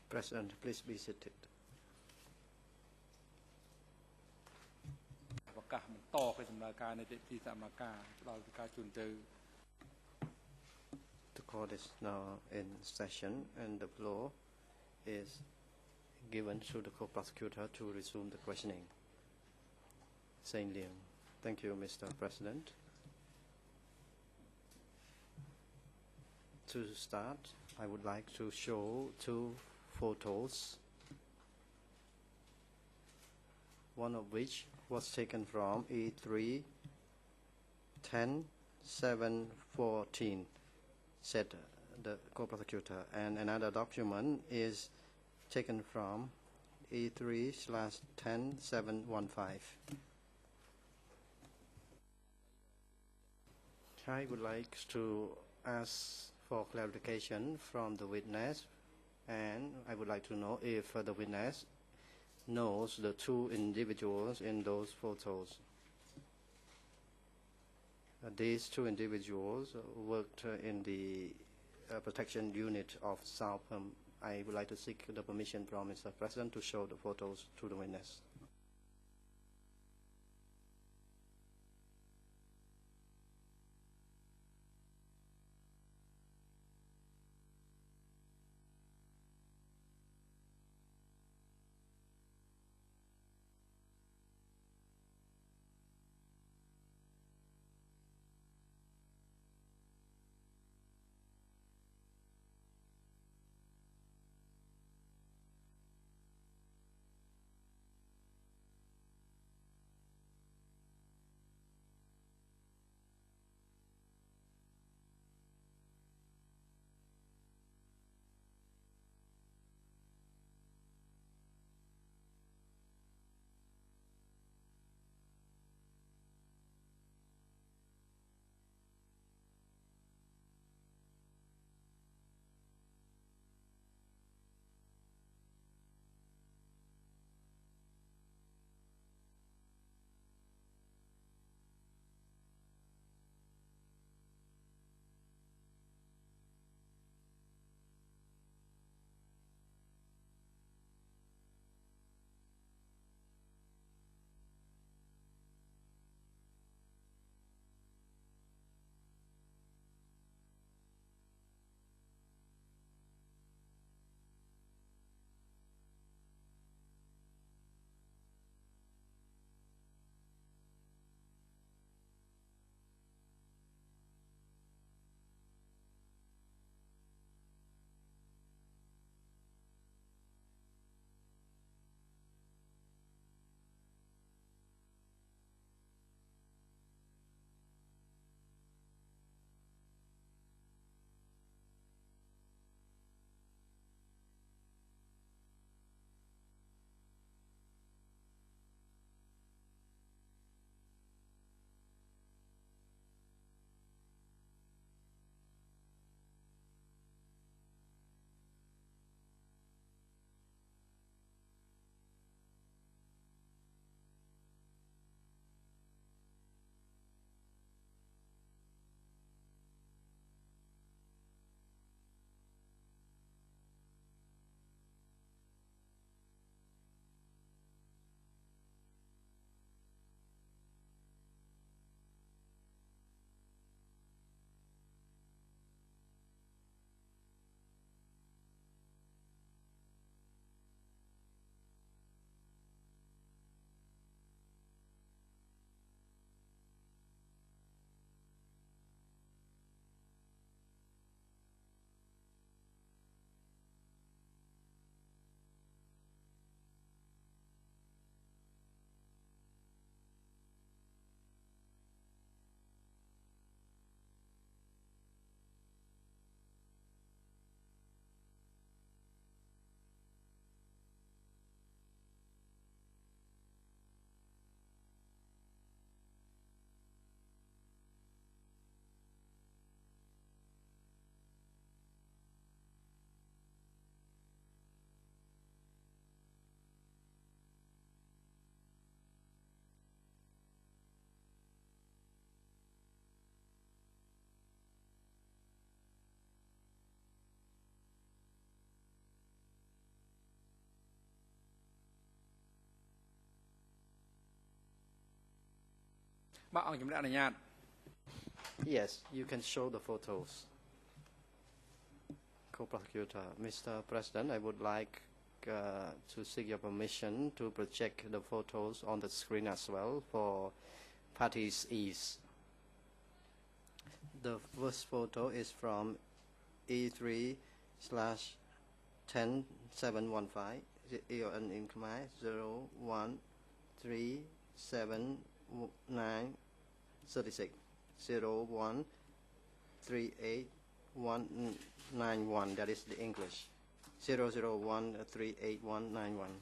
President, please be seated. ประกาศมันต่อไปสำหรับการในที่สามาการเราการจุนเจอ The court is now in session and the floor is given to the co-prosecutor to resume the questioning. Saint Liang. Thank you, Mr. President. To start, I would like to show two photos, one of which was taken from E3 10/7/14, said the co-prosecutor, and another document is taken from E3/10/7/15. I would like to ask for clarification from the witness, and I would like to know if the witness knows the two individuals in those photos. These two individuals worked in the protection unit of South. I would like to seek the permission from Mr. President to show the photos to the witness. បាទអង្គជំរាបអនុញ្ញាត Yes, you can show the photos. Co-prosecutor, Mr. President, I would like to seek your permission to project the photos on the screen as well for parties' ease. The first photo is from E3/10715, EON in Khmer 013796 0138191. That is the English. 0013891.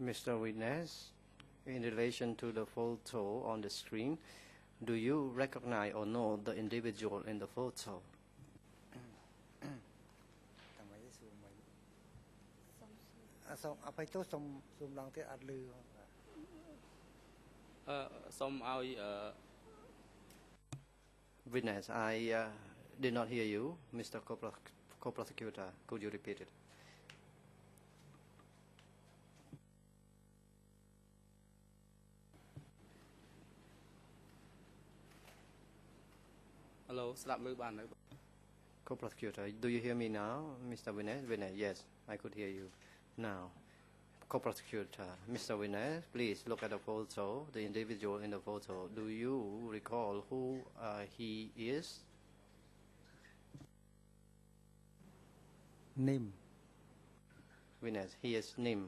Mr. Witness, in relation to the photo on the screen, do you recognize or know the individual in the photo? សូមអភ័យទោសសូមឡងទៀតអត់ឮ សូមឲ្យ Witness, I did not hear you, Mr. Co-prosecutor. Could you repeat it? Hello ស្ដាប់ឮបាននៅ Co-prosecutor, do you hear me now, Mr. Witness? Witness, yes, I could hear you now. Co-prosecutor, Mr. Witness, please look at the photo, the individual in the photo. Do you recall who he is? និម Witness, he is Nim.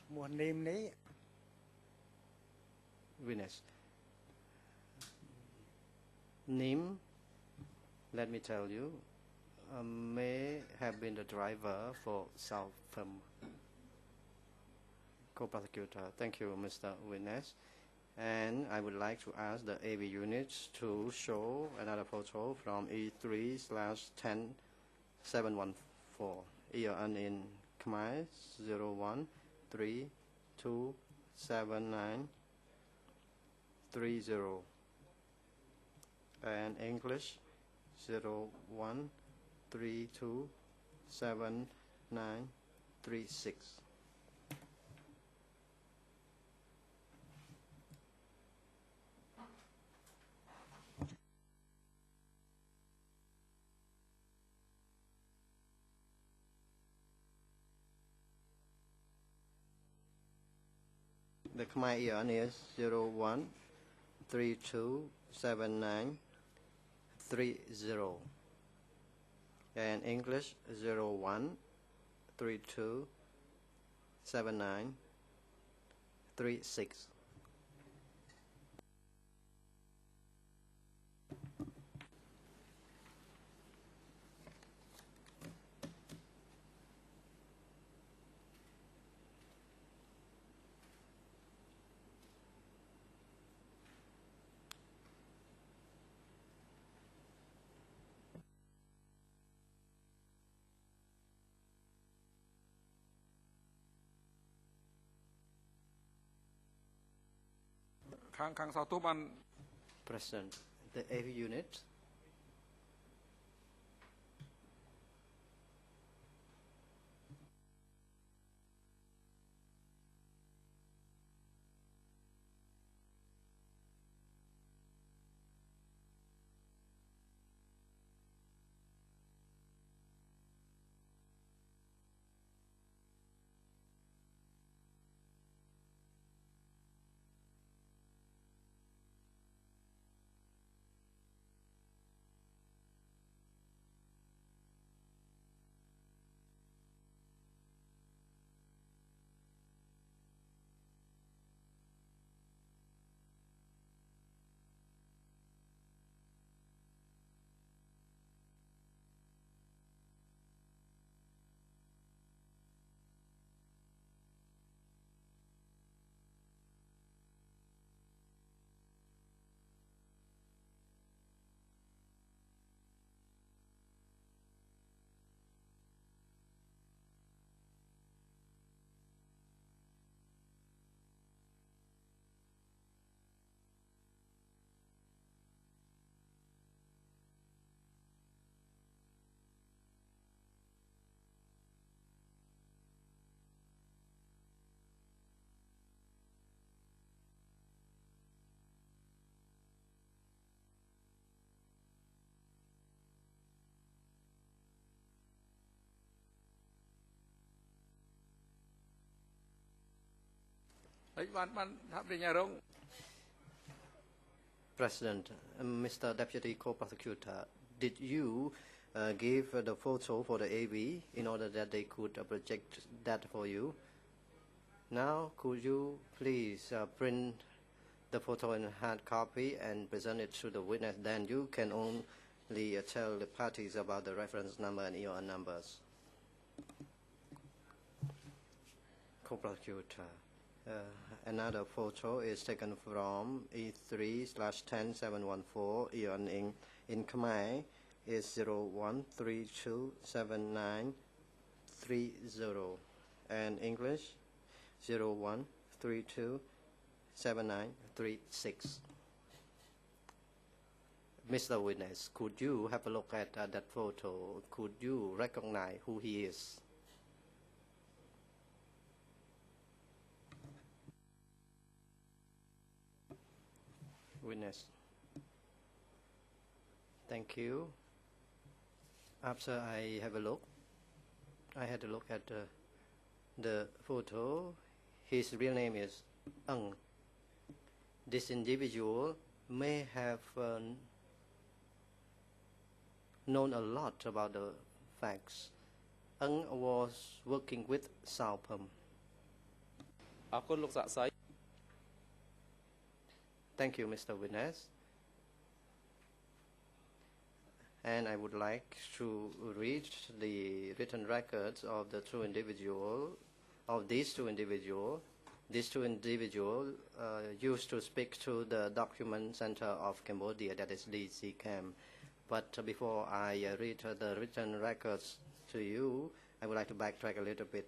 ឈ្មោះនិមនេះ Witness. Nim, let me tell you, may have been the driver for South Firm. Co-prosecutor, thank you, Mr. Witness. And I would like to ask the AV units to show another photo from E3/10714. EON in Khmer 01327930. And English 01327936. The Khmer EON is 01327930. And English 01327936.ខាងសោះទូបាន President, the AV unit ហើយបានថាប្រញ្ញារង President, Mr. Deputy Co-Prosecutor, did you give the photo for the AV in order that they could project that for you? Now, could you please print the photo in hard copy and present it to the witness? Then you can only tell the parties about the reference number and EON numbers. Co-Prosecutor. Another photo is taken from E3/10714. EON in Khmer is 01327930 and English 01327936. Mr. Witness, could you have a look at that photo? Could you recognize who he is? Witness. Thank you. After I have a look, I had a look at the photo. His real name is Ng. This individual may have known a lot about the facts. Ng was working with Sao Pham. អរគុណលោកសាក់សី Thank you, Mr. Witness. And I would like to read the written records of the two individuals, of these two individuals. These two individuals used to speak to the Document Center of Cambodia, that is DC Cam. But before I read the written records to you, I would like to backtrack a little bit.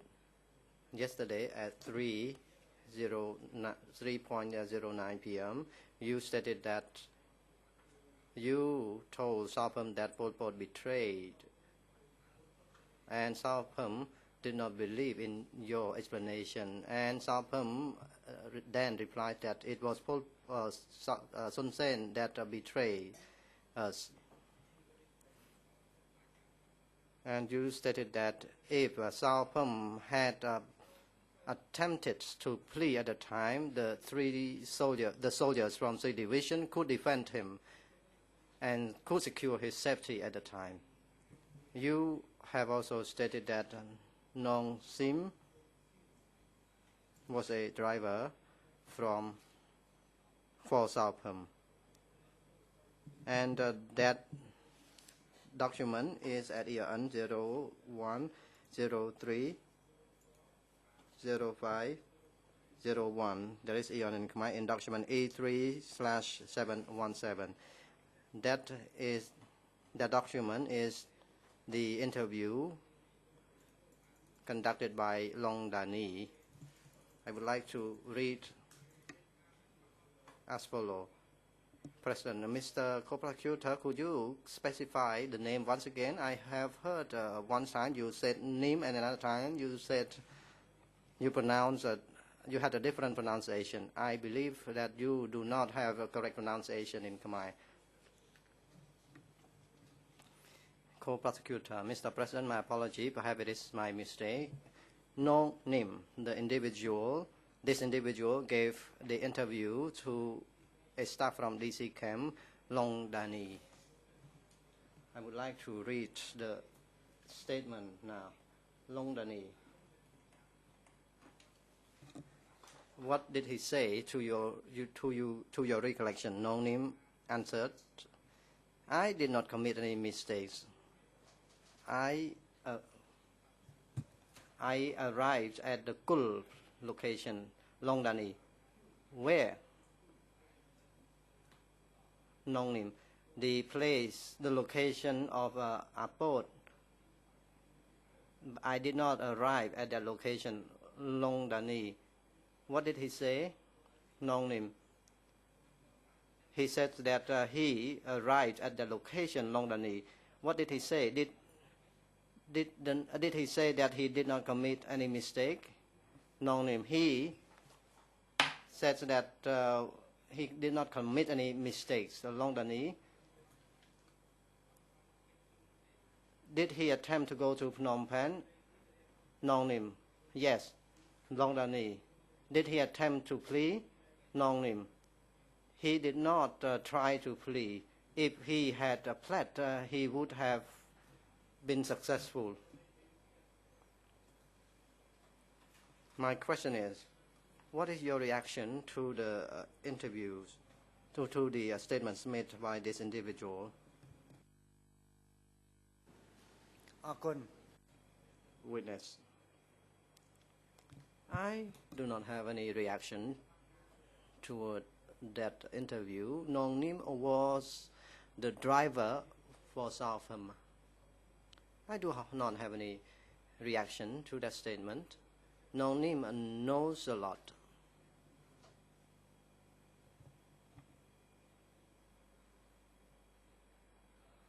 Yesterday at 3:09 p.m., you stated that you told Sao Pham that Pol Pot betrayed, and Sao Pham did not believe in your explanation. And Sao Pham then replied that it was Son Sen that betrayed us. And you stated that if Sao Pham had attempted to flee at the time, the soldiers from 3 Division could defend him and could secure his safety at the time. You have also stated that Nong Sim was a driver for Sao Pham. And that document is at EON 01030501. There is EON in Khmer in document A3/717. That document is the interview conducted by Long Dani. I would like to read as follows. President, Mr. Co-Prosecutor, could you specify the name once again? I have heard one time you said Nim, and another time you said you had a different pronunciation. I believe that you do not have a correct pronunciation in Khmer. Co-Prosecutor, Mr. President, my apology. Perhaps it is my mistake. No Nim, this individual gave the interview to a staff from DC Camp, Long Dani. I would like to read the statement now. Long Dani. What did he say to your recollection? Nong Nim answered, I did not commit any mistakes. I arrived at the Kul location, Long Dani. Where? Nong Nim. The place, the location of Apot. I did not arrive at that location, Long Dani. What did he say? Nong Nim. He said that he arrived at the location, Long Dani. What did he say? Did he say that he did not commit any mistake? Nong Nim. He said that he did not commit any mistakes. Long Dani. Did he attempt to go to Phnom Penh? Nong Nim. Yes. Long Dani. Did he attempt to plea? Nong Nim. He did not try to plea. If he had pled, he would have been successful. My question is, what is your reaction to the interviews, to the statements made by this individual? អរគុណ Witness. I do not have any reaction toward that interview. Nong Nim was the driver for Southam. I do not have any reaction to that statement. Nong Nim knows a lot.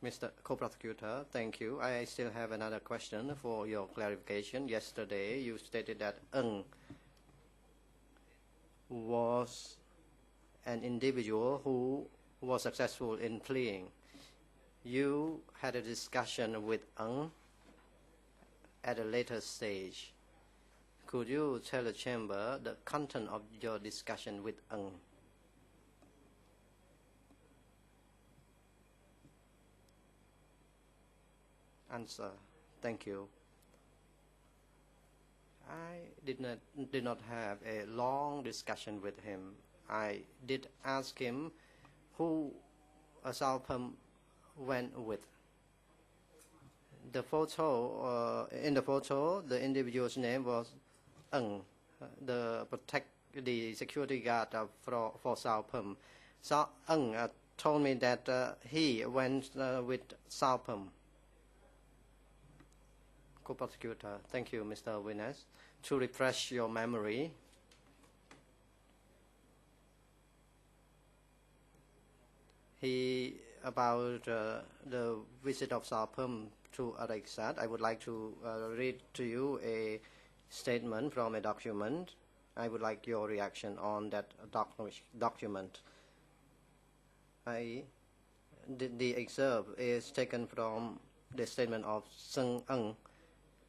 Mr. Co-Prosecutor, thank you. I still have another question for your clarification. Yesterday, you stated that Ng was an individual who was successful in pleading. You had a discussion with Ng at a later stage. Could you tell the chamber the content of your discussion with Ng? Answer. Thank you. I did not have a long discussion with him. I did ask him who Southam went with. The photo, in the photo, the individual's name was Ng, the security guard for Southam. So Ng told me that he went with Southam. Co-Prosecutor, thank you, Mr. Witness. To refresh your memory, about the visit of Southam to Arexat, I would like to read to you a statement from a document. I would like your reaction on that document. The excerpt is taken from the statement of Sung Ng,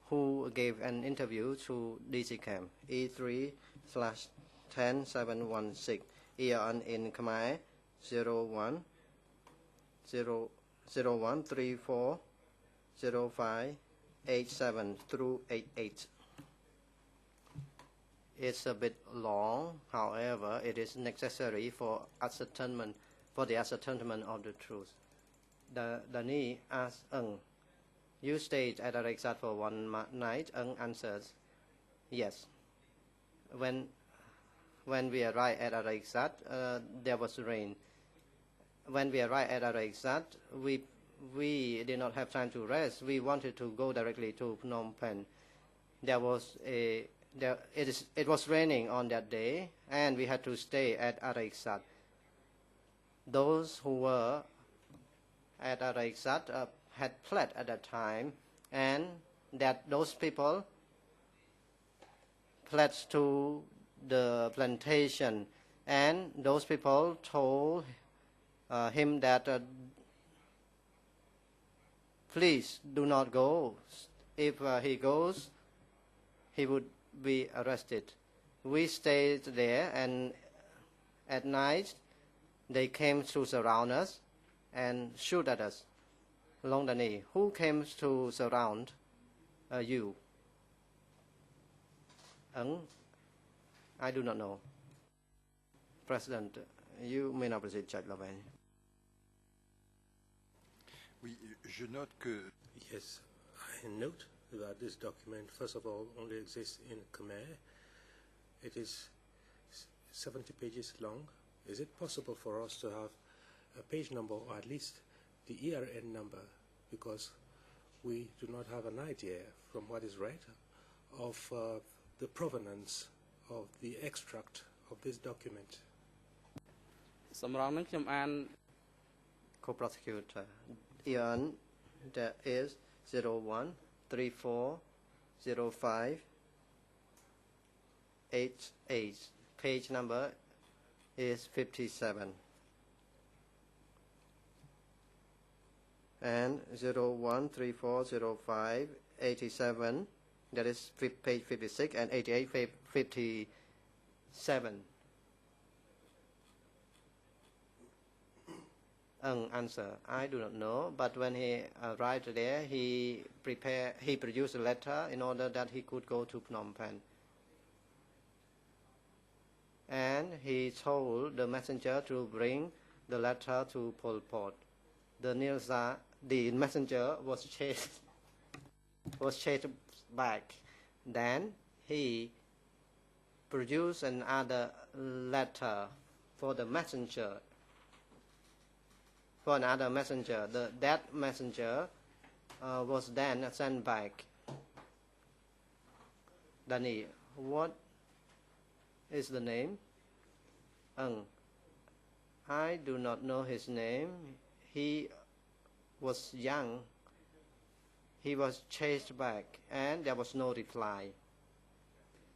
who gave an interview to DC Camp E3/10716 ERN in Khmer 01/01/34/05/87 It's a bit long, however, it is necessary for the ascertainment of the truth. Dani asked Ng, you stayed at Arexat for one night? Ng answers, yes. When we arrived at Arexat, there was rain. When we arrived at Arexat, we did not have time to rest. We wanted to go directly to Phnom Penh. It was raining on that day, and we had to stay at Arexat. Those who were at Arexat had pled at that time, and that those people pledged to the plantation, and those people told him that please do not go. If he goes, he would be arrested. We stayed there, and at night they came to surround us and shoot at us. Long Dani, who came to surround you? I do not know. President, you may not proceed, Judge Laverne. Oui, je note que... Yes, I note that this document, first of all, only exists in Khmer. It is 70 pages long. Is it possible for us to have a page number, or at least the ERN number, because we do not have an idea from what is read of the provenance of the extract of this document? សម្រាប់នឹងខ្ញុំអាន Co-Prosecutor, ERN that is 01/34/05/88. Page number is 57. And 01/34/05/87, that is page 56, and 88, 57. 7. Answer, I do not know, but when he arrived there, he produced a letter in order that he could go to Phnom Penh. And he told the messenger to bring the letter to Pol Pot. The messenger was chased back. Then he produced another letter for the messenger. For another messenger, that messenger was then sent back. Danny, what is the name? I do not know his name. He was young. He was chased back, and there was no reply.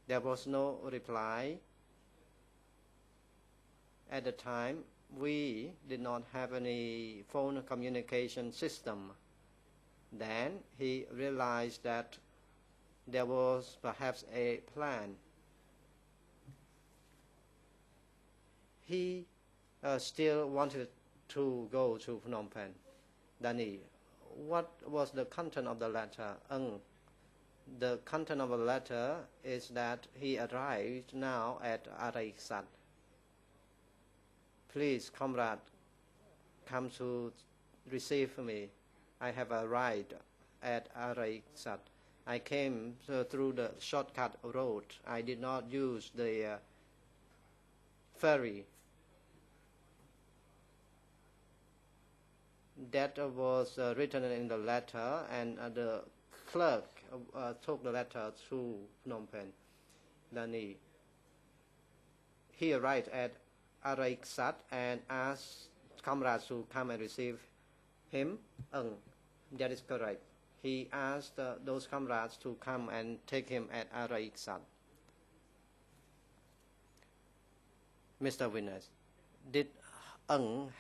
There was no reply. At the time, we did not have any phone communication system. Then he realized that there was perhaps a plan. He still wanted to go to Phnom Penh. Danny, what was the content of the letter? The content of the letter is that he arrived now at Araisat. Please, comrade, come to receive me. I have arrived at Araisat. I came through the shortcut road. I did not use the ferry. That was written in the letter, and the clerk took the letter to Phnom Penh. Then he arrived at Araisat and asked comrades to come and receive him. That is correct. He asked those comrades to come and take him at Araisat. Mr. Witness, did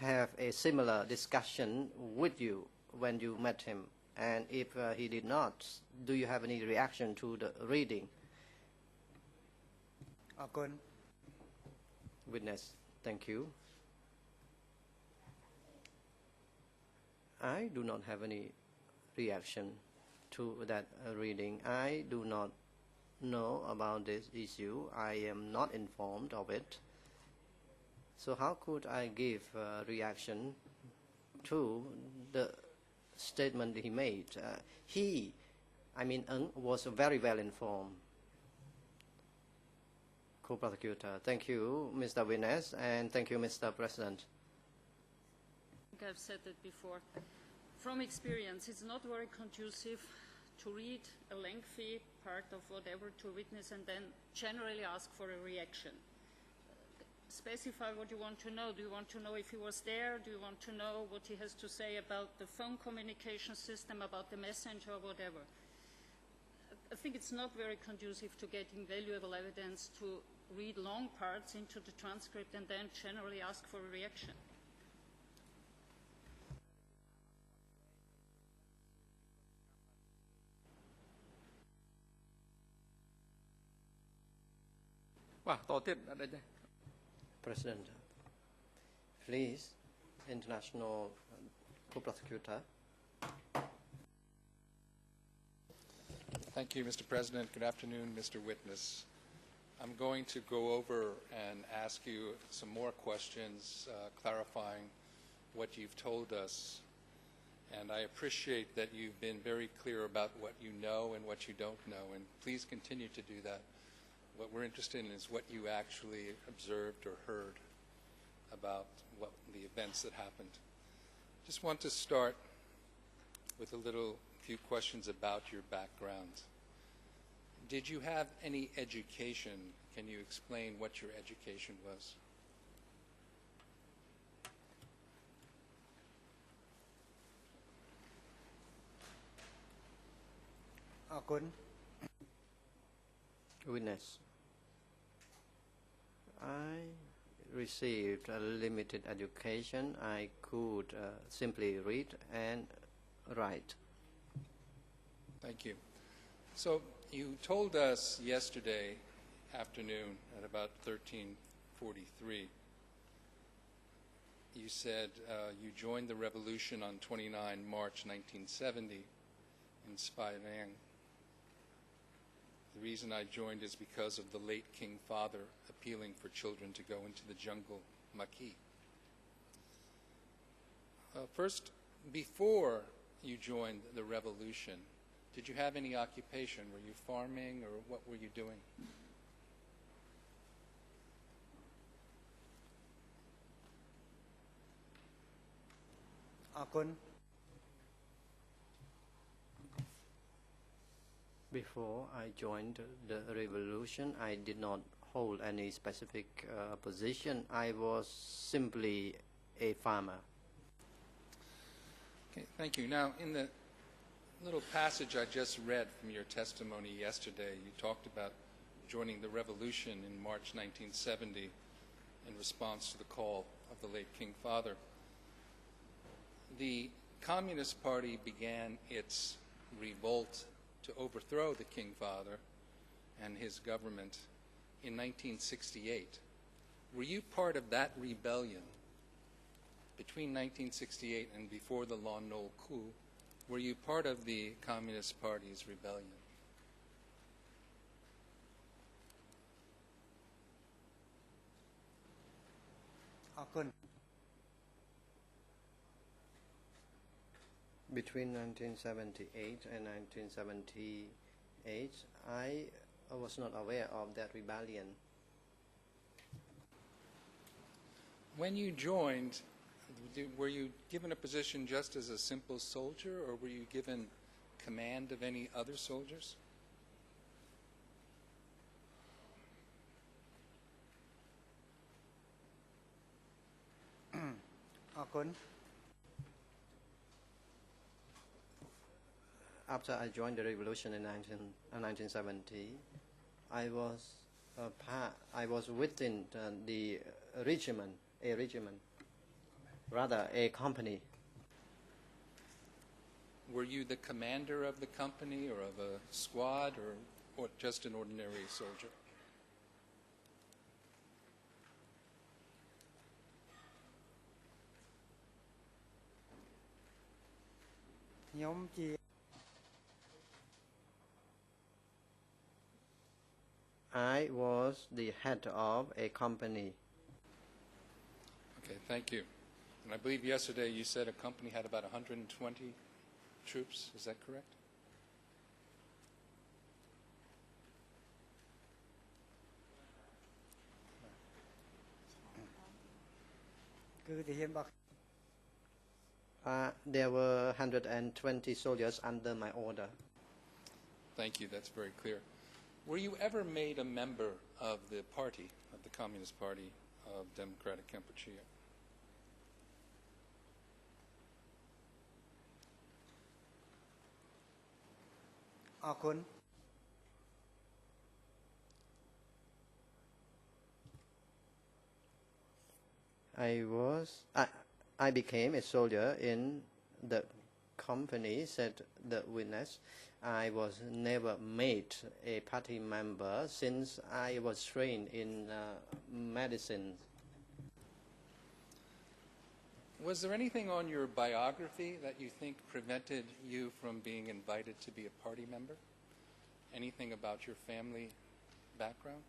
have a similar discussion with you when you met him? And if he did not, do you have any reaction to the reading? Witness, thank you. I do not have any reaction to that reading. I do not know about this issue. I am not informed of it. So how could I give a reaction to the statement he made? Was very well informed. Co-prosecutor, thank you, Mr. Witness, and thank you, Mr. President. I think I've said it before. From experience, it's not very conducive to read a lengthy part of whatever to witness and then generally ask for a reaction. Specify what you want to know. Do you want to know if he was there? Do you want to know what he has to say about the phone communication system, about the messenger, or whatever? I think it's not very conducive to getting valuable evidence to read long parts into the transcript and then generally ask for a reaction. President, please, international co-prosecutor. Thank you, Mr. President. Good afternoon, Mr. Witness. I'm going to go over and ask you some more questions, clarifying what you've told us. And I appreciate that you've been very clear about what you know and what you don't know, and please continue to do that. What we're interested in is what you actually observed or heard about what the events that happened. Just want to start with a few questions about your background. Did you have any education? Can you explain what your education was? Witness, I received a limited education. I could simply read and write. Thank you. So you told us yesterday afternoon at about 13:43. You said you joined the revolution on 29 March 1970 in Spivang. The reason I joined is because of the late King Father appealing for children to go into the jungle Maki. First, before you joined the revolution, did you have any occupation? Were you farming, or what were you doing? Before I joined the revolution, I did not hold any specific position. I was simply a farmer. Okay, thank you. Now, in the little passage I just read from your testimony yesterday, you talked about joining the revolution in March 1970 in response to the call of the late King Father. The Communist Party began its revolt to overthrow the King Father and his government in 1968. Were you part of that rebellion between 1968 and before the Lon Nol coup? Were you part of the Communist Party's rebellion? Between 1978 and 1978, I was not aware of that rebellion. When you joined, were you given a position just as a simple soldier, or were you given command of any other soldiers? After I joined the revolution in 1970, I was within the regiment, rather a company. Were you the commander of the company or of a squad, or just an ordinary soldier? I was the head of a company. Okay, thank you. And I believe yesterday you said a company had about 120 troops. Is that correct? There were 120 soldiers under my order. Thank you. That's very clear. Were you ever made a member of the party, of the Communist Party of Democratic Kampuchea? I became a soldier in the company, said the witness. I was never made a party member since I was trained in medicine. Was there anything on your biography that you think prevented you from being invited to be a party member? Anything about your family background?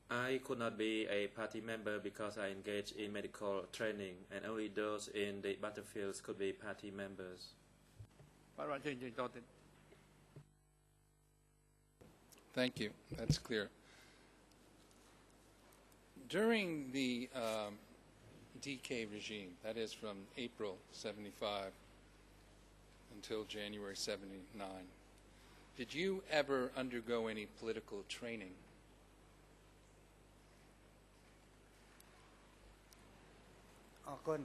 I could not be a party member because I engaged in medical training, and only those in the battlefields could be party members. Thank you. That's clear. During the DK regime, that is from April 75 until January 79, did you ever undergo any political training? I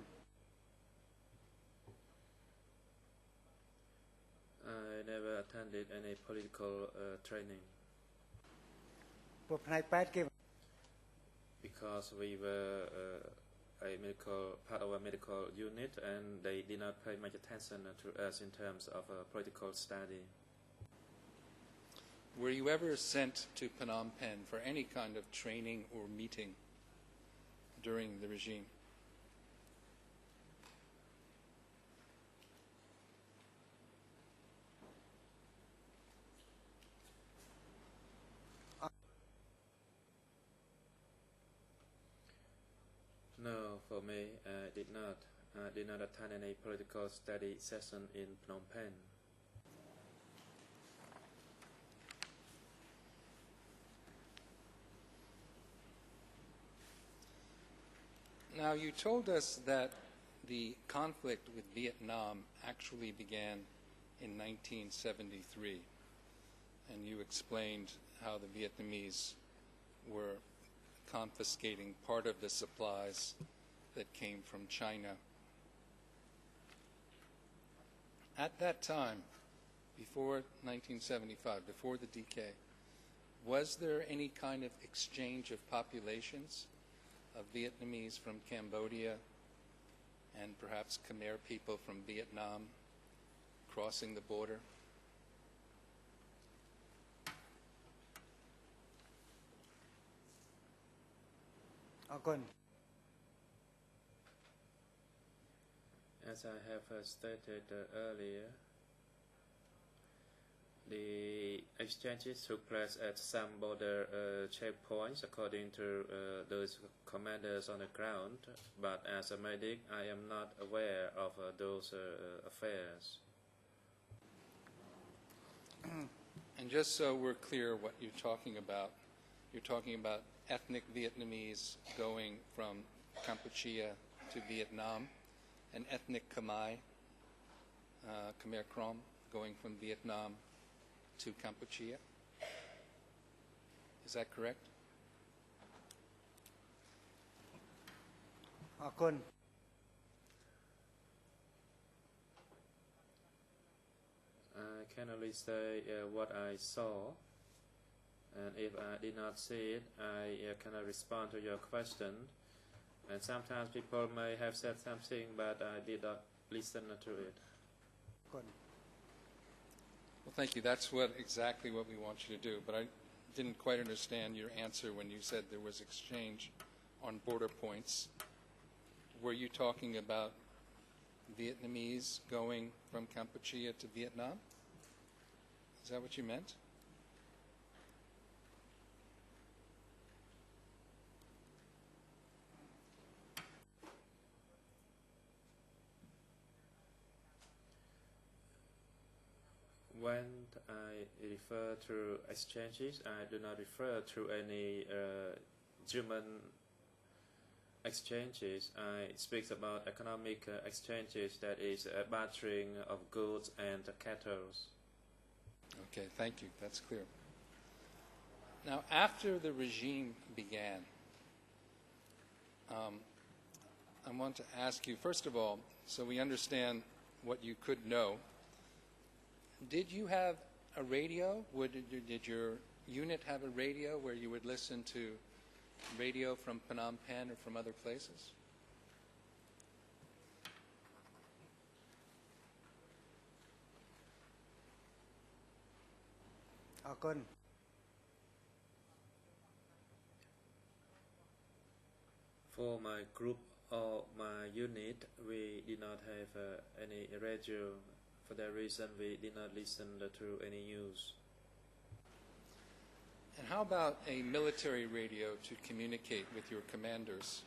never attended any political training because we were part of a medical unit, and they did not pay much attention to us in terms of political study. Were you ever sent to Phnom Penh for any kind of training or meeting during the regime? No, for me, I did not. I did not attend any political study session in Phnom Penh. Now, you told us that the conflict with Vietnam actually began in 1973, and you explained how the Vietnamese were confiscating part of the supplies that came from China. At that time, before 1975, before the DK, was there any kind of exchange of populations of Vietnamese from Cambodia and perhaps Khmer people from Vietnam crossing the border? As I have stated earlier, the exchanges took place at some border checkpoints according to those commanders on the ground, but as a medic, I am not aware of those affairs. And just so we're clear what you're talking about ethnic Vietnamese going from Cambodia to Vietnam, and ethnic Khmer Krom going from Vietnam to Cambodia. Is that correct? I can only say what I saw, and if I did not see it, I cannot respond to your question. And sometimes people may have said something, but I did not listen to it. Well, thank you. That's exactly what we want you to do. But I didn't quite understand your answer when you said there was exchange on border points. Were you talking about Vietnamese going from Cambodia to Vietnam? Is that what you meant? When I refer to exchanges, I do not refer to any human exchanges. I speak about economic exchanges, that is bartering of goods and cattle. Okay, thank you. That's clear. Now, after the regime began, I want to ask you, first of all, so we understand what you could know, did you have a radio? Did your unit have a radio where you would listen to radio from Phnom Penh or from other places? For my group or my unit, we did not have any radio. For that reason, we did not listen to any news. And how about a military radio to communicate with your commanders?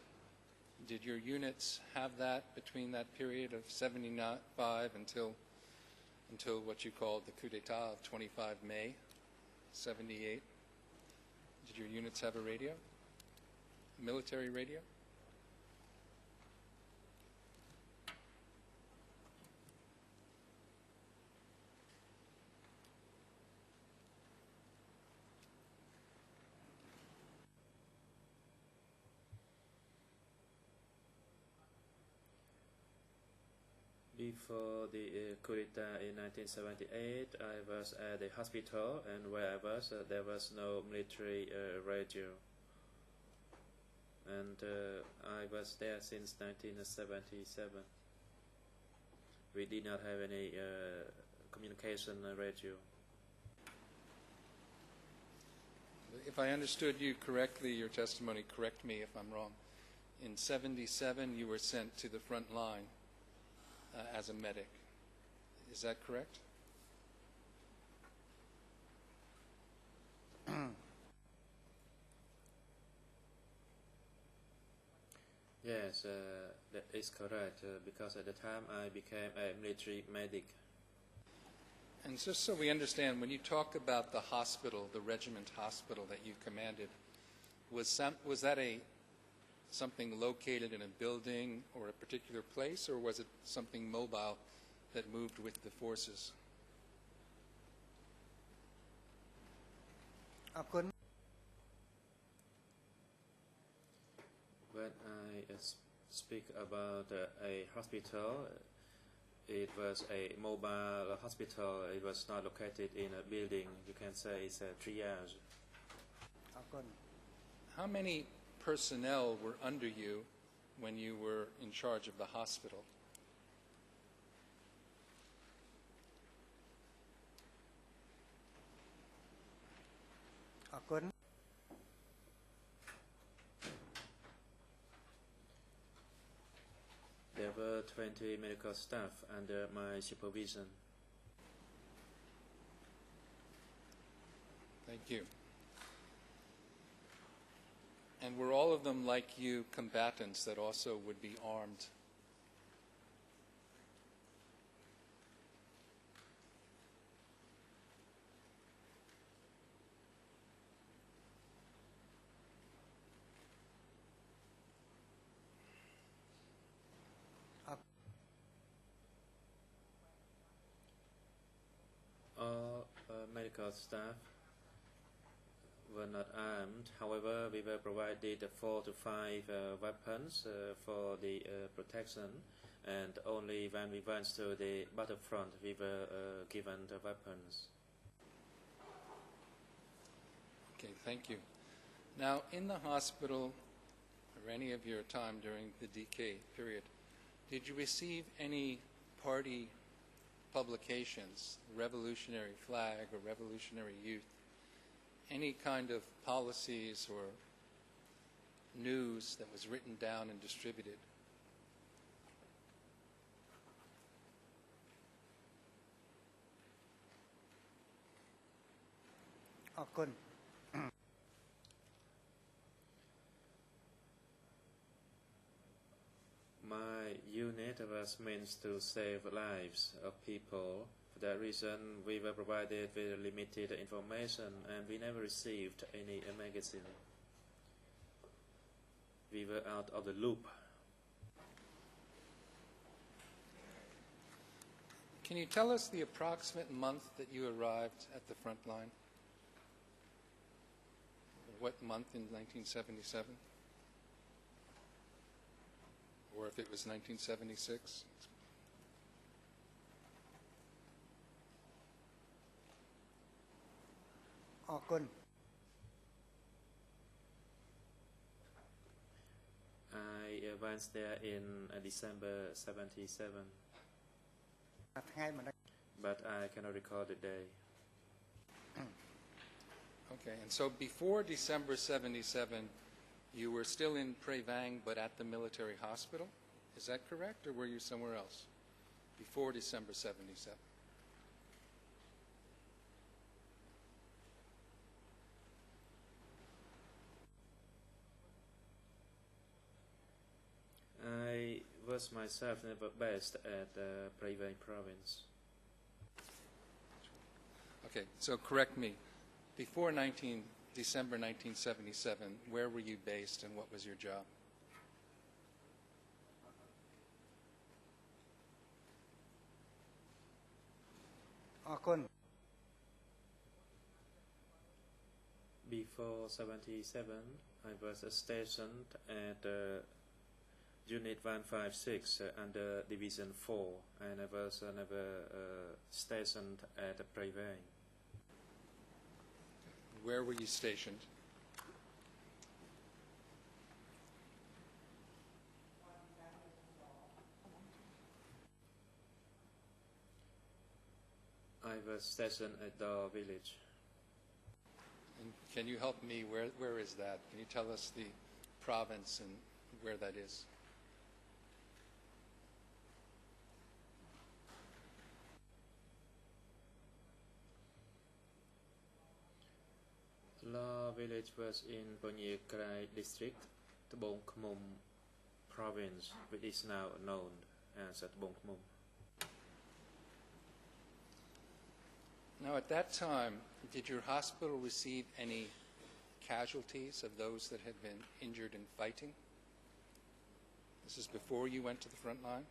Did your units have that between that period of 75 until what you called the coup d'etat of 25 May 78? Did your units have a radio? A military radio? Before the coup d'etat in 1978, I was at the hospital, and where I was, there was no military radio. And I was there since 1977. We did not have any communication radio. If I understood you correctly, your testimony, correct me if I'm wrong, in 77 you were sent to the front line as a medic. Is that correct? Yes, that is correct, because at the time I became a military medic. And just so we understand, when you talk about the hospital, the regiment hospital that you commanded, was that something located in a building or a particular place, or was it something mobile that moved with the forces? អរគុណ When I speak about a hospital, it was a mobile hospital. It was not located in a building. You can say it's a triage. អរគុណ How many personnel were under you when you were in charge of the hospital? អរគុណ There were 20 medical staff under my supervision. Thank you. And were all of them, like you, combatants that also would be armed? All medical staff were not armed. However, we were provided 4 to 5 weapons for the protection, and only when we went to the battlefront we were given the weapons. Okay, thank you. Now, in the hospital, or any of your time during the decay period, did you receive any party publications, Revolutionary Flag or Revolutionary Youth, any kind of policies or news that was written down and distributed? My unit was meant to save lives of people. For that reason, we were provided with limited information, and we never received any magazine. We were out of the loop. Can you tell us the approximate month that you arrived at the front line? What month in 1977? Or if it was 1976? I went there in December 77, but I cannot recall the day. Okay, and so before December 77, you were still in Prevang but at the military hospital? Is that correct, or were you somewhere else before December 77? I was myself never based at Prevang province. Okay, so correct me. Before December 1977, where were you based and what was your job? Before 77, I was stationed at Unit 156 under Division 4, and I was never stationed at the Prevang. Where were you stationed? I was stationed at the village. And can you help me? Where is that? Can you tell us the province and where that is? La village was in Bonye Krai district, Tabong Khmum province, which is now known as Tabong Khmum. Now, at that time, did your hospital receive any casualties of those that had been injured in fighting? This is before you went to the front line?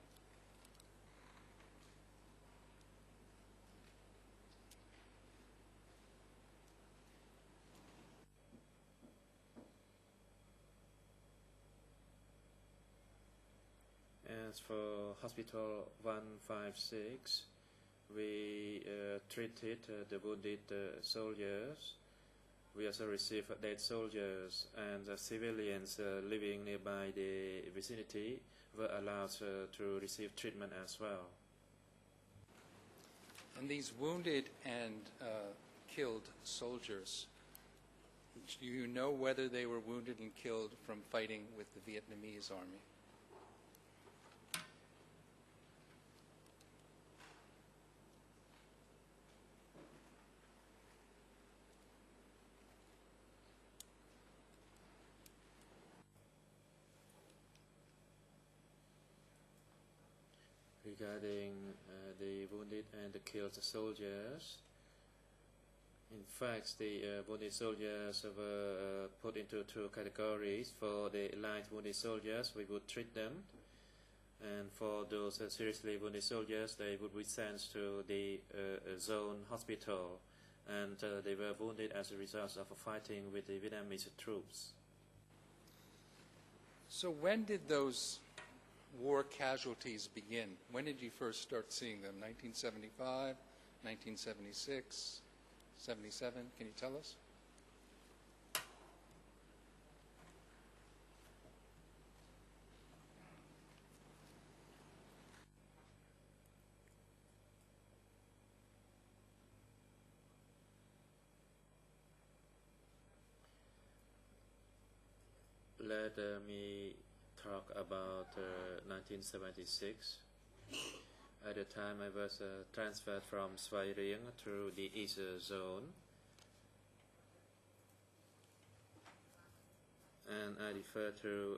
As for Hospital 156, we treated the wounded soldiers. We also received dead soldiers, and the civilians living nearby the vicinity were allowed to receive treatment as well. And these wounded and killed soldiers, do you know whether they were wounded and killed from fighting with the Vietnamese army? Regarding the wounded and the killed soldiers, in fact, the wounded soldiers were put into two categories. For the light wounded soldiers, we would treat them, and for those seriously wounded soldiers, they would be sent to the zone hospital, and they were wounded as a result of fighting with the Vietnamese troops. So when did those war casualties begin? When did you first start seeing them? 1975, 1976, 77? Can you tell us? Let me talk about 1976. At the time, I was transferred from Svay Rieng to the East Zone, and I refer to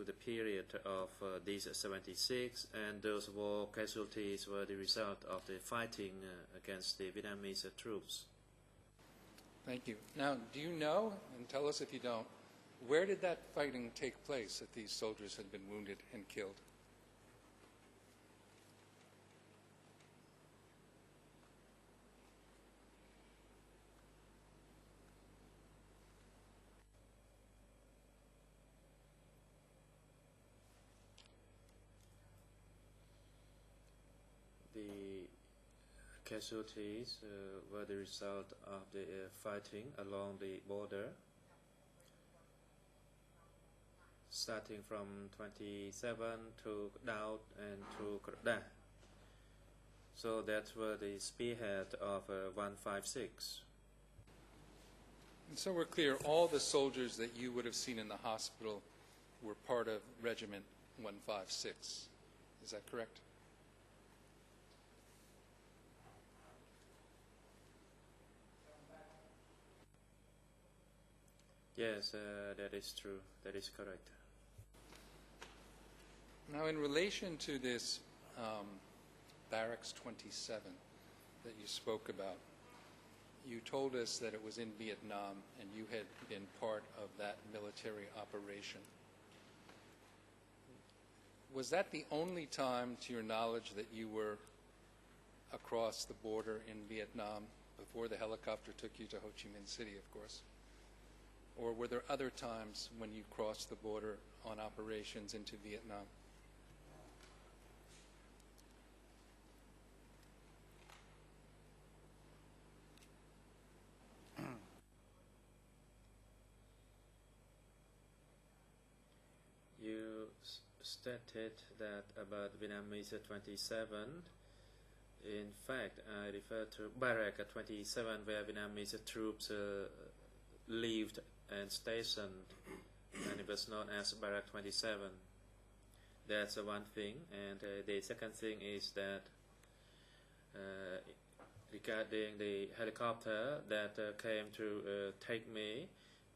the period of these 76, and those war casualties were the result of the fighting against the Vietnamese troops. Thank you. Now, do you know, and tell us if you don't, where did that fighting take place that these soldiers had been wounded and killed? The casualties were the result of the fighting along the border, starting from 27 to Daut and to Krda. So that were the spearhead of 156. And so we're clear, all the soldiers that you would have seen in the hospital were part of Regiment 156. Is that correct? Yes, that is true. That is correct. Now, in relation to this Barracks 27 that you spoke about, you told us that it was in Vietnam and you had been part of that military operation. Was that the only time, to your knowledge, that you were across the border in Vietnam before the helicopter took you to Ho Chi Minh City, of course? or were there other times when you crossed the border on operations into Vietnam? You stated that about Vietnamese 27. In fact, I refer to Barrack 27, where Vietnamese troops lived and stationed, and it was known as Barrack 27. That's one thing. And the second thing is that regarding the helicopter that came to take me,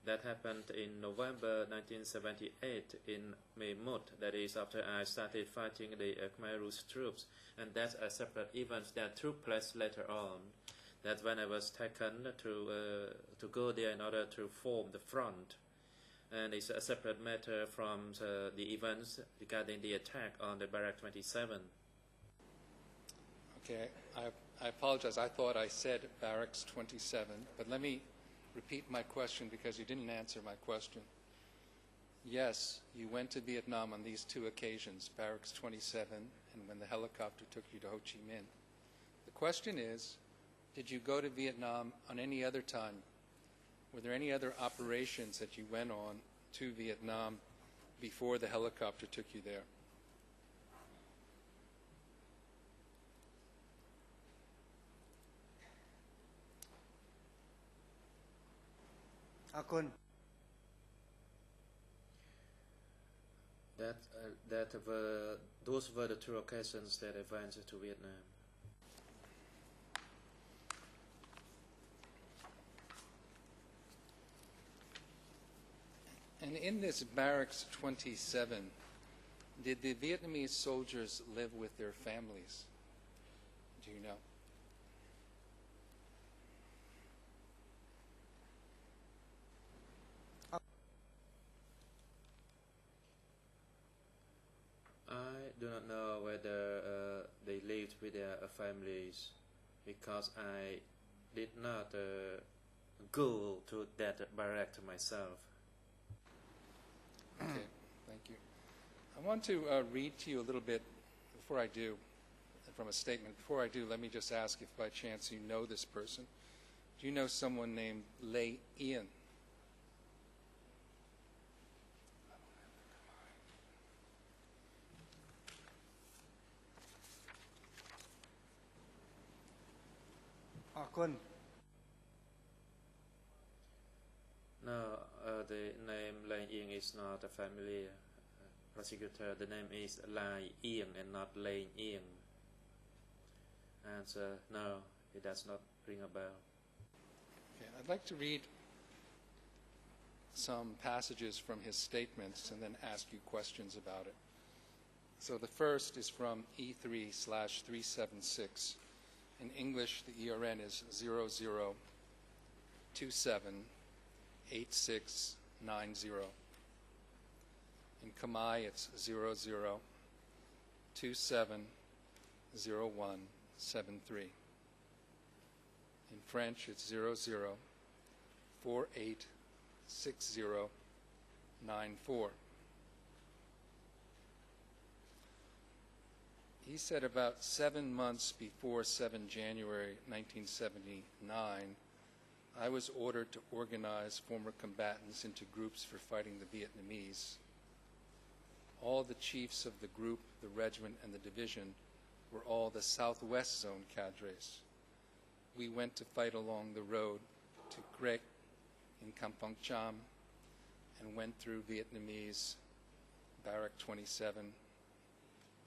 that happened in November 1978 in Mae Mut. That is after I started fighting the Khmer Rouge troops, and that's a separate event that took place later on. That's when I was taken to go there in order to form the front, and it's a separate matter from the events regarding the attack on the Barrack 27. Okay, I apologize. I thought I said Barracks 27, but let me repeat my question because you didn't answer my question. Yes, you went to Vietnam on these two occasions, Barracks 27 and when the helicopter took you to Ho Chi Minh. The question is, did you go to Vietnam on any other time? Were there any other operations that you went on to Vietnam before the helicopter took you there? Those were the two occasions that I went to Vietnam. And in this Barracks 27, did the Vietnamese soldiers live with their families? Do you know? I do not know whether they lived with their families, because I did not go to that barrack myself. Okay, thank you. I want to read to you a little bit before I do, from a statement. Before I do, let me just ask if by chance you know this person. Do you know someone named Lê Ian? No, the name Lai Ieng is not a familiar prosecutor. The name is Lai Ieng and not Lai Ieng. And no, it does not ring a bell. Okay, I'd like to read some passages from his statements and then ask you questions about it. So the first is from E3/376. In English, the ERN is 00278690. In Khmer, it's 00270173. In French, it's 00486094. He said about 7 months before 7 January 1979, I was ordered to organize former combatants into groups for fighting the Vietnamese. All the chiefs of the group, the regiment, and the division were all the Southwest Zone cadres. We went to fight along the road to Krek in Kampong Cham and went through Vietnamese Barrack 27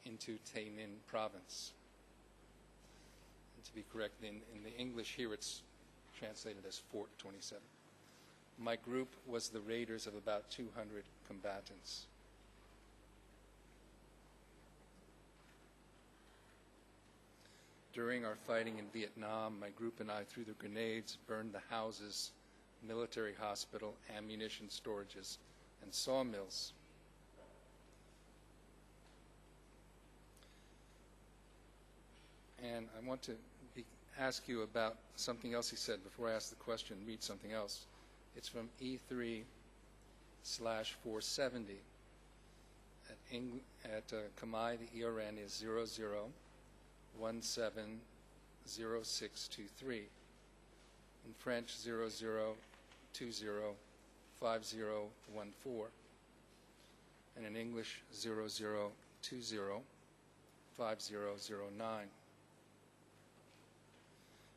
into Tay Ninh province. And to be correct, in the English here it's translated as Fort 27. My group was the raiders of about 200 combatants. During our fighting in Vietnam, my group and I threw the grenades, burned the houses, military hospital, ammunition storages, and sawmills. And I want to ask you about something else he said before I ask the question, read something else. It's from E3/470. At Khmer, the ERN is 00170623. In French, 00205014. And in English, 00205009.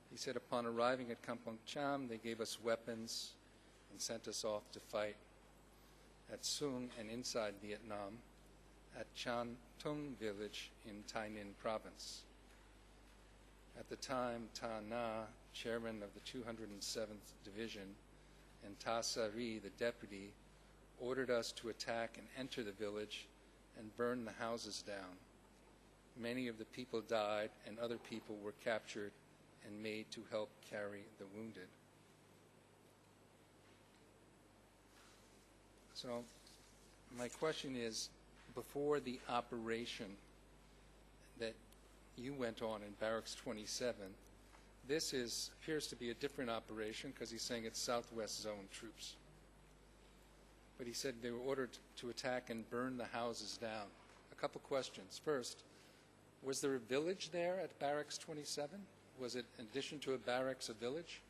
He said, upon arriving at Kampong Cham, they gave us weapons and sent us off to fight at Sung and inside Vietnam at Chan Tung village in Tai Ninh province. At the time, Ta Na, chairman of the 207th Division, and Ta Sari, the deputy, ordered us to attack and enter the village and burn the houses down. Many of the people died and other people were captured and made to help carry the wounded. So my question is, before the operation that you went on in Barracks 27, this appears to be a different operation because he's saying it's Southwest Zone troops. But he said they were ordered to attack and burn the houses down. A couple questions. First, was there a village there at Barracks 27? Was it, in addition to a barracks, a village?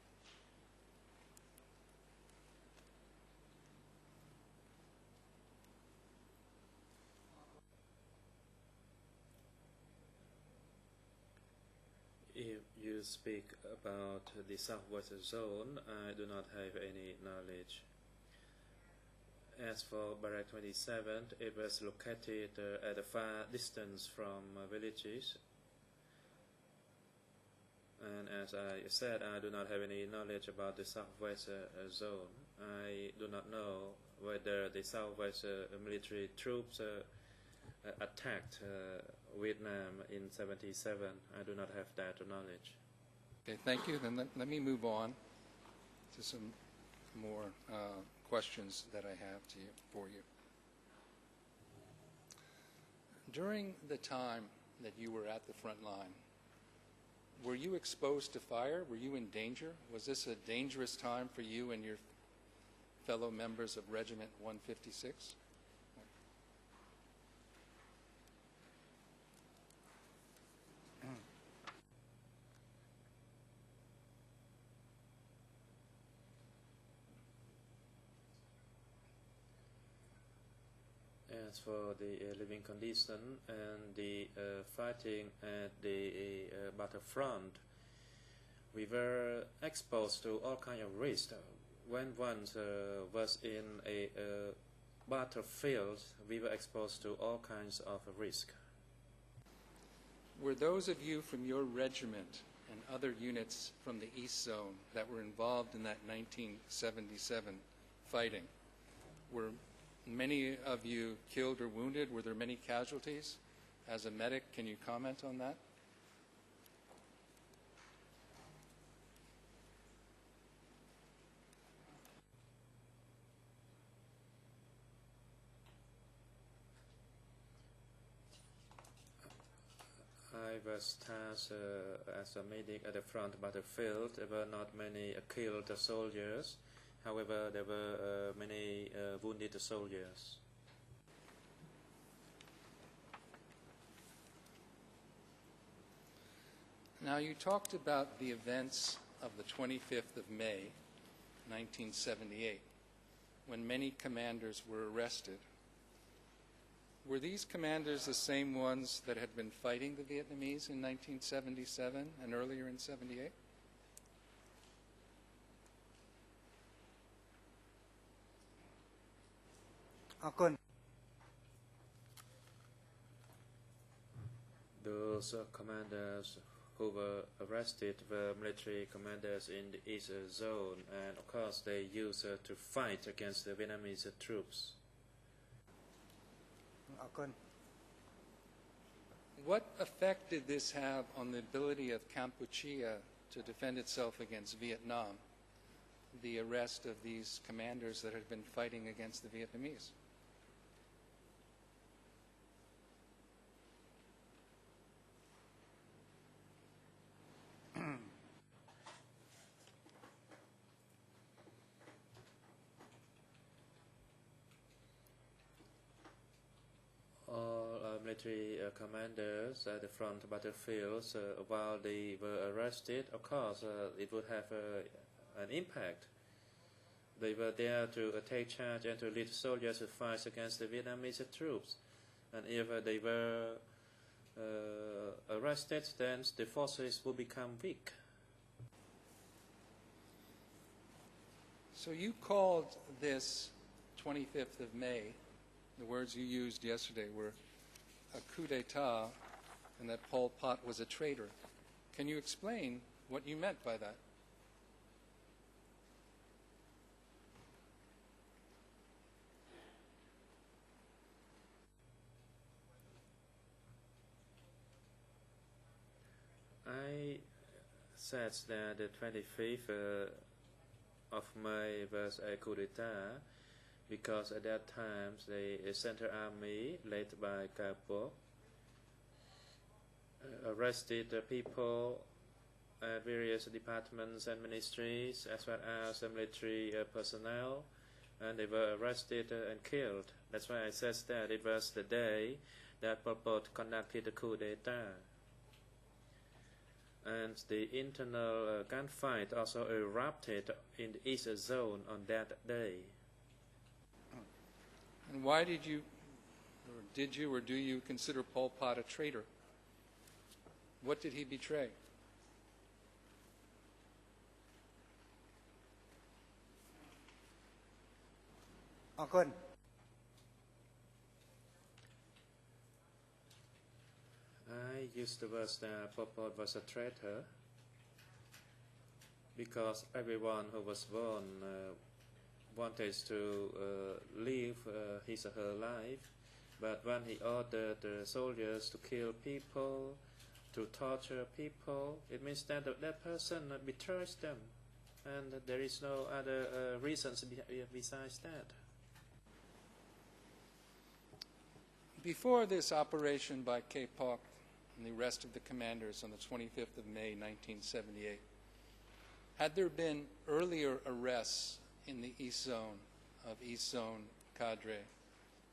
If you speak about the Southwest Zone, I do not have any knowledge. As for Barrack 27, it was located at a far distance from villages. And as I said, I do not have any knowledge about the Southwest Zone. I do not know whether the Southwest military troops attacked Vietnam in 77. I do not have that knowledge. Okay, thank you. Then let me move on to some more questions that I have for you. During the time that you were at the front line, were you exposed to fire? Were you in danger? Was this a dangerous time for you and your fellow members of Regiment 156? As for the living condition and the fighting at the battlefront, we were exposed to all kinds of risks. When one was in a battlefield, we were exposed to all kinds of risk. Were those of you from your regiment and other units from the East Zone that were involved in that 1977 fighting, were many of you killed or wounded? Were there many casualties? As a medic, can you comment on that? I was tasked as a medic at the front battlefield. There were not many killed soldiers. However, there were many wounded soldiers. Now, you talked about the events of the 25th of May, 1978, when many commanders were arrested. Were these commanders the same ones that had been fighting the Vietnamese in 1977 and earlier in 78? Those commanders who were arrested were military commanders in the East Zone, and of course they used to fight against the Vietnamese troops. What effect did this have on the ability of Cambodia to defend itself against Vietnam, the arrest of these commanders that had been fighting against the Vietnamese? military commanders at the front battlefields while they were arrested, of course, it would have an impact. They were there to take charge and to lead soldiers to fight against the Vietnamese troops. And if they were arrested, then the forces would become weak. So you called this 25th of May, the words you used yesterday were a coup d'etat and that Pol Pot was a traitor. Can you explain what you meant by that? I said that the 25th of May was a coup d'etat because at that time the Central Army, led by Capo, arrested people at various departments and ministries as well as military personnel, and they were arrested and killed. That's why I said that it was the day that Pol Pot conducted the coup d'etat. And the internal gunfight also erupted in the East Zone on that day. And why did you, or do you consider Pol Pot a traitor? What did he betray? Good. I used the word that Pol Pot was a traitor because everyone who was born wanted to live his or her life, but when he ordered the soldiers to kill people, to torture people, it means that that person betrays them, and there is no other reasons besides that. Before this operation by K-Pok and the rest of the commanders on the 25th of May, 1978, had there been earlier arrests in the East Zone of East Zone cadre,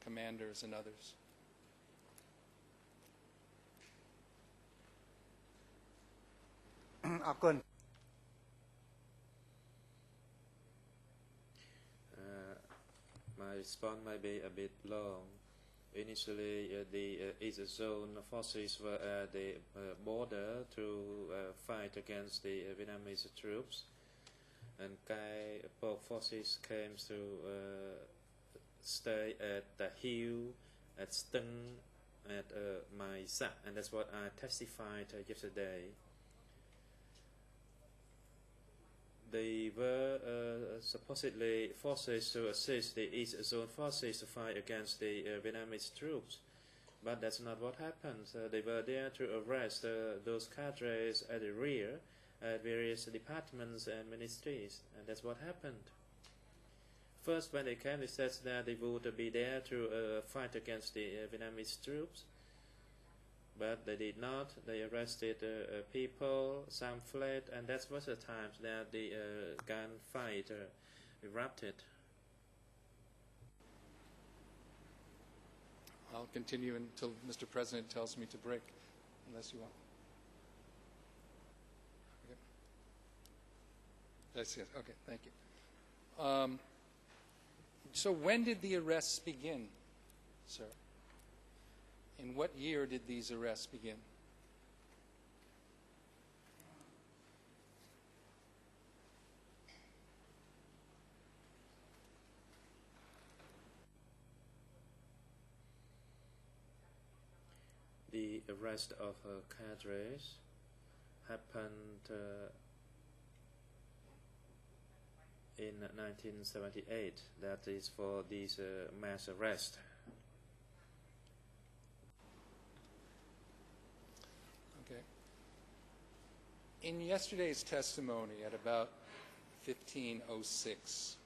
commanders and others? My response might be a bit long. Initially, the East Zone forces were at the border to fight against the Vietnamese troops, and K-Pok forces came to stay at the hill, at Stung, at Mai Sa, and that's what I testified yesterday. They were supposedly forces to assist the East Zone forces to fight against the Vietnamese troops, but that's not what happened. They were there to arrest those cadres at the rear at various departments and ministries, and that's what happened. First, when they came, they said that they would be there to fight against the Vietnamese troops, but they did not. They arrested people, some fled, and that was the time that the gunfight erupted. I'll continue until Mr. President tells me to break, unless you want. Okay. Yes, yes. Okay, thank you. So when did the arrests begin, sir? In what year did these arrests begin? The arrest of cadres happened in 1978. That is for these mass arrests. Okay. In yesterday's testimony at about 15:06,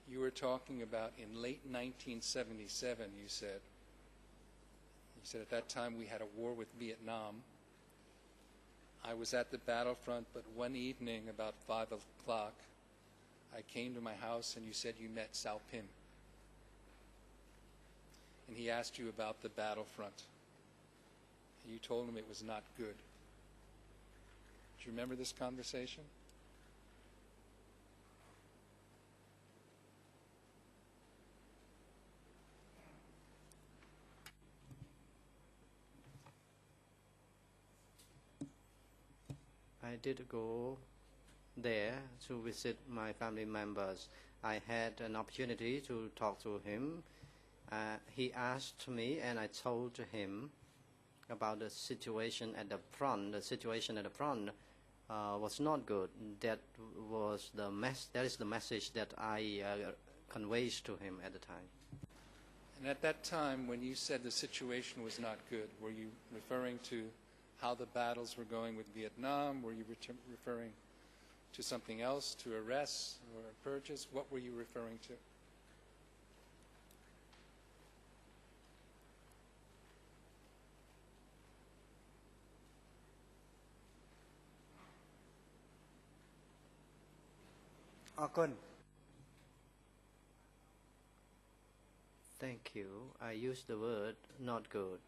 you were talking about in late 1977, you said at that time we had a war with Vietnam. I was at the battlefront, but one evening about 5 o'clock, I came to my house and you said you met Sao Pim. And he asked you about the battlefront. You told him it was not good. Do you remember this conversation? I did go there to visit my family members. I had an opportunity to talk to him. He asked me, and I told him about the situation at the front. The situation at the front was not good. That is the message that I conveyed to him at the time. And at that time, when you said the situation was not good, were you referring to how the battles were going with Vietnam? Were you referring to something else, to arrests or purges? What were you referring to? Thank you. I used the word not good.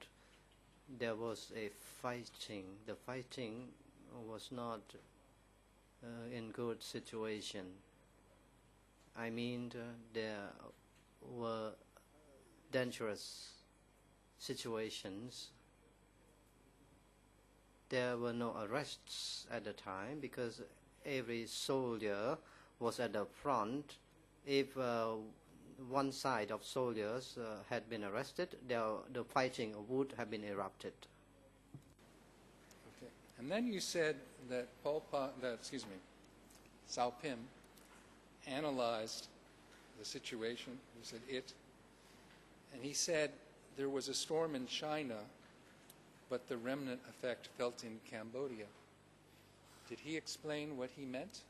There was a fighting. The fighting was not in good situation. I mean, there were dangerous situations. There were no arrests at the time because every soldier was at the front. If one side of soldiers had been arrested, the fighting would have been erupted. Okay. And then you said that Sao Pim analyzed the situation. You said it. And he said there was a storm in China, but the remnant effect felt in Cambodia. Did he explain what he meant?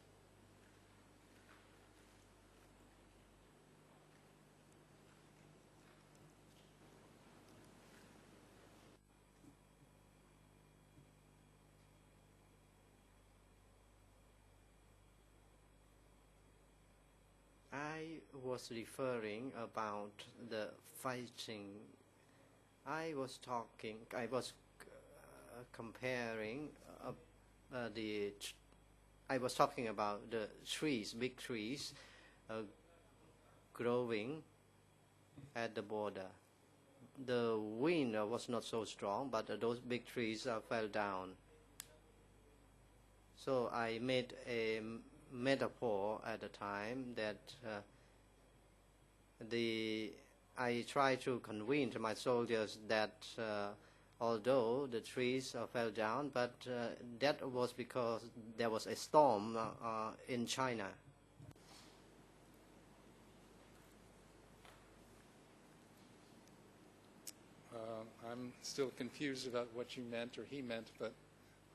I was referring about the fighting. I was comparing I was talking about the trees, big trees, growing at the border. The wind was not so strong, but those big trees fell down. So I made a metaphor at the time that I tried to convince my soldiers that although the trees fell down, but that was because there was a storm in China. I'm still confused about what you meant or he meant, but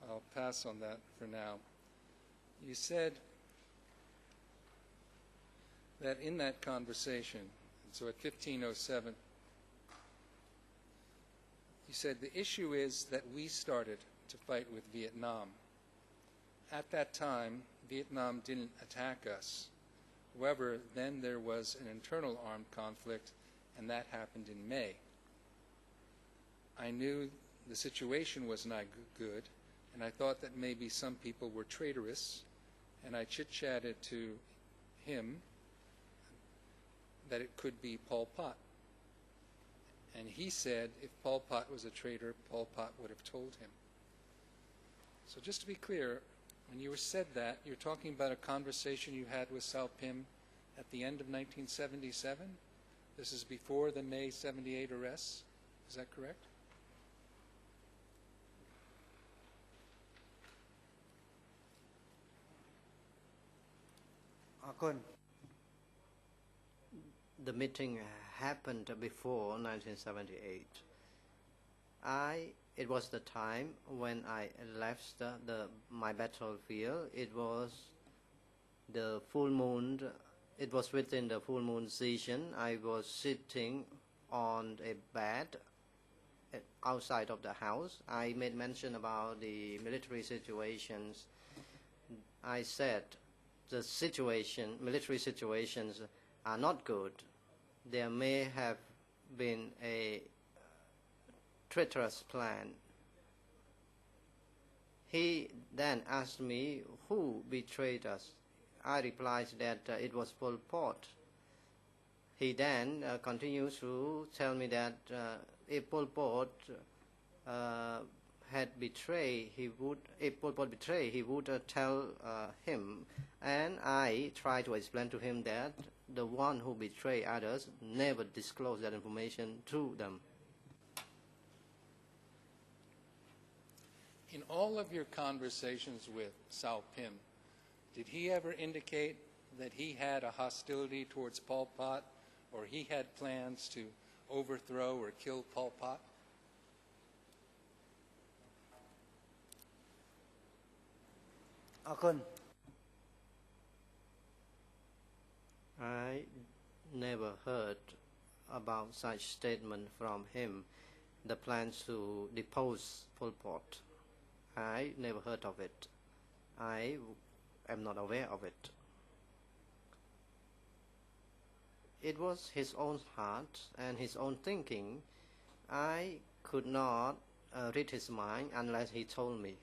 I'll pass on that for now. You said that in that conversation, so at 1507, you said the issue is that we started to fight with Vietnam. At that time, Vietnam didn't attack us. However, then there was an internal armed conflict, and that happened in May. I knew the situation was not good, and I thought that maybe some people were traitorous, and I chit-chatted to him that it could be Pol Pot. And he said if Pol Pot was a traitor, Pol Pot would have told him. So just to be clear, when you said that, you're talking about a conversation you had with Sao Pim at the end of 1977? This is before the May 78 arrests? Is that correct? The meeting happened before 1978. It was the time when I left my battlefield. It was the full moon. It was within the full moon season. I was sitting on a bed outside of the house. I made mention about the military situations. I said the military situations are not good. There may have been a treacherous plan. He then asked me who betrayed us. I replied that it was Pol Pot. He then continues to tell me that if Pol Pot had betrayed, if Pol Pot betrayed, he would tell him. And I tried to explain to him that the one who betrayed others never disclosed that information to them. In all of your conversations with Sao Pim, did he ever indicate that he had a hostility towards Pol Pot, or he had plans to overthrow or kill Pol Pot? I never heard about such statement from him, the plans to depose Pol Pot. I never heard of it. I am not aware of it. It was his own heart and his own thinking. I could not read his mind unless he told me.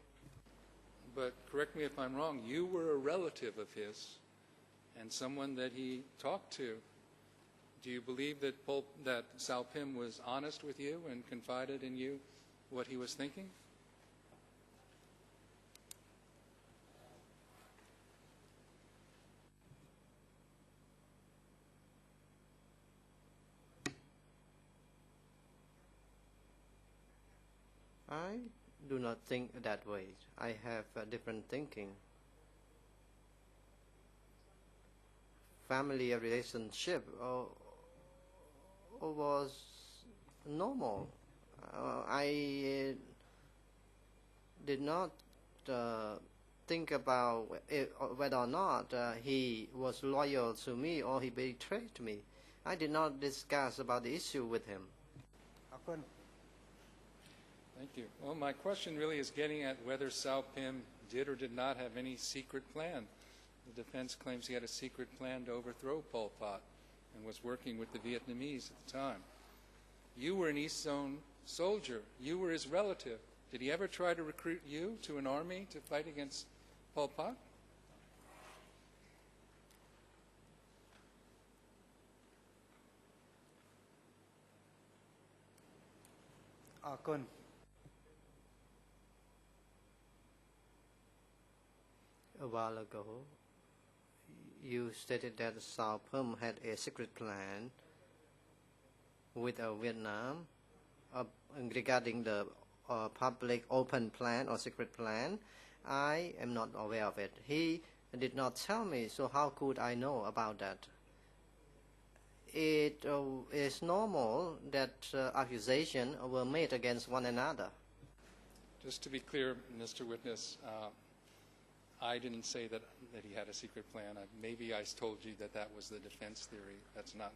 But correct me if I'm wrong, you were a relative of his and someone that he talked to. Do you believe that Sao Pim was honest with you and confided in you what he was thinking? I do not think that way. I have a different thinking. Family relationship was normal. I did not think about whether or not he was loyal to me or he betrayed me. I did not discuss about the issue with him. Thank you. Well, my question really is getting at whether Sao Pim did or did not have any secret plan. The defense claims he had a secret plan to overthrow Pol Pot and was working with the Vietnamese at the time. You were an East Zone soldier. You were his relative. Did he ever try to recruit you to an army to fight against Pol Pot? A while ago, you stated that Sao Pim had a secret plan with Vietnam regarding the public open plan or secret plan. I am not aware of it. He did not tell me, so how could I know about that? It is normal that accusations were made against one another. Just to be clear, Mr. Witness, I didn't say that he had a secret plan. Maybe I told you that that was the defense theory. That's not